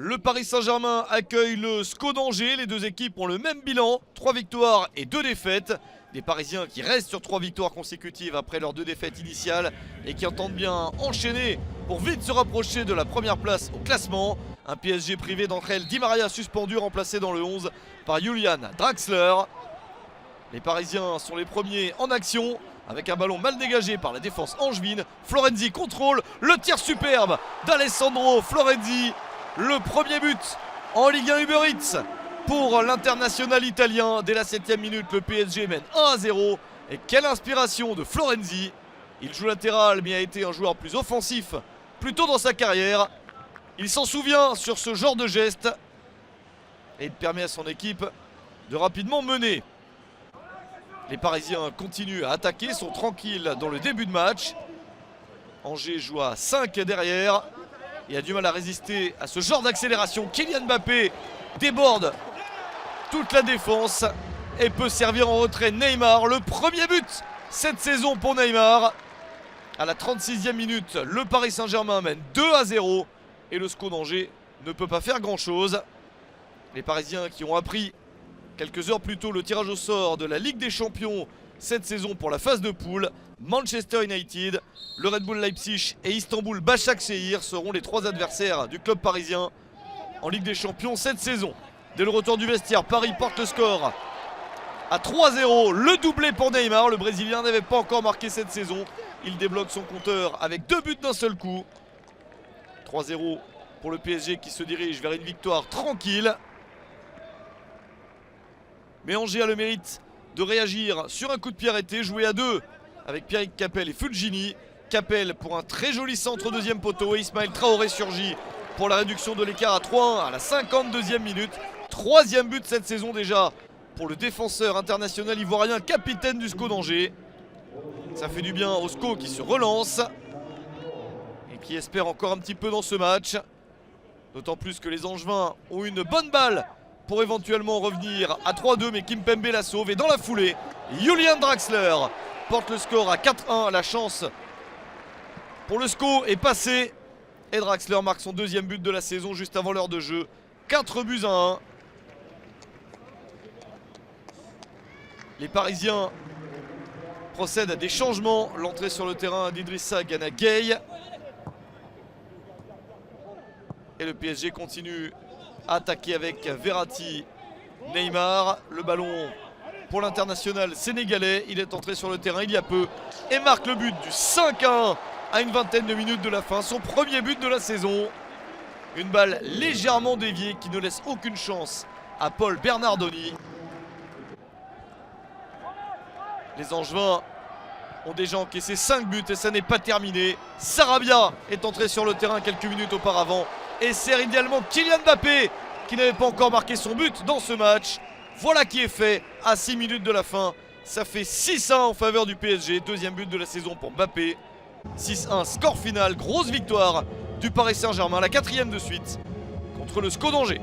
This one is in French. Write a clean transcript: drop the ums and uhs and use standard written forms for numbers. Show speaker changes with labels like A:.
A: Le Paris Saint-Germain accueille le SCO d'Angers. Les deux équipes ont le même bilan, 3 victoires et 2 défaites. Des Parisiens qui restent sur 3 victoires consécutives après leurs 2 défaites initiales et qui entendent bien enchaîner pour vite se rapprocher de la première place au classement. Un PSG privé d'Angel Di Maria suspendu, remplacé dans le 11 par Julian Draxler. Les Parisiens sont les premiers en action avec un ballon mal dégagé par la défense angevine. Florenzi contrôle le tir superbe d'Alessandro Florenzi. Le premier but en Ligue 1 Uber Eats pour l'international italien. Dès la 7e minute, le PSG mène 1-0. Et quelle inspiration de Florenzi. Il joue latéral mais a été un joueur plus offensif plus tôt dans sa carrière. Il s'en souvient sur ce genre de geste et il permet à son équipe de rapidement mener. Les Parisiens continuent à attaquer, sont tranquilles dans le début de match. Angers joue à 5 derrière et a du mal à résister à ce genre d'accélération. Kylian Mbappé déborde toute la défense et peut servir en retrait Neymar. Le premier but cette saison pour Neymar. À la 36e minute, le Paris Saint-Germain mène 2-0 et le SCO d'Angers ne peut pas faire grand-chose. Les Parisiens qui ont appris quelques heures plus tôt le tirage au sort de la Ligue des Champions cette saison pour la phase de poule. Manchester United, le Red Bull Leipzig et Istanbul Başakşehir seront les 3 adversaires du club parisien en Ligue des Champions cette saison. Dès le retour du vestiaire, Paris porte le score à 3-0. Le doublé pour Neymar, le Brésilien n'avait pas encore marqué cette saison. Il débloque son compteur avec 2 buts d'un seul coup. 3-0 pour le PSG qui se dirige vers une victoire tranquille. Mais Angers a le mérite de réagir sur un coup de pied arrêté, joué à 2 avec Pierrick Capel et Fulgini. Capel pour un très joli centre deuxième poteau et Ismaël Traoré surgit pour la réduction de l'écart à 3-1 à la 52e minute. 3e but cette saison déjà pour le défenseur international ivoirien, capitaine du SCO d'Angers. Ça fait du bien au SCO qui se relance et qui espère encore un petit peu dans ce match. D'autant plus que les Angevins ont une bonne balle pour éventuellement revenir à 3-2, mais Kimpembe la sauve. Et dans la foulée, Julian Draxler porte le score à 4-1. La chance pour le SCO est passée. Et Draxler marque son 2e but de la saison juste avant l'heure de jeu. 4 buts à 1. Les Parisiens procèdent à des changements. L'entrée sur le terrain d'Idrissa Gana Gueye. Et le PSG continue à attaquer avec Verratti, Neymar. Le ballon pour l'international sénégalais. Il est entré sur le terrain il y a peu et marque le but du 5-1 à une vingtaine de minutes de la fin. Son premier but de la saison. Une balle légèrement déviée qui ne laisse aucune chance à Paul Bernardoni. Les Angevins ont déjà encaissé 5 buts et ça n'est pas terminé. Sarabia est entré sur le terrain quelques minutes auparavant et sert idéalement Kylian Mbappé qui n'avait pas encore marqué son but dans ce match. Voilà qui est fait à 6 minutes de la fin. Ça fait 6-1 en faveur du PSG. 2e but de la saison pour Mbappé. 6-1, score final, grosse victoire du Paris Saint-Germain, la 4e de suite contre le SCO d'Angers.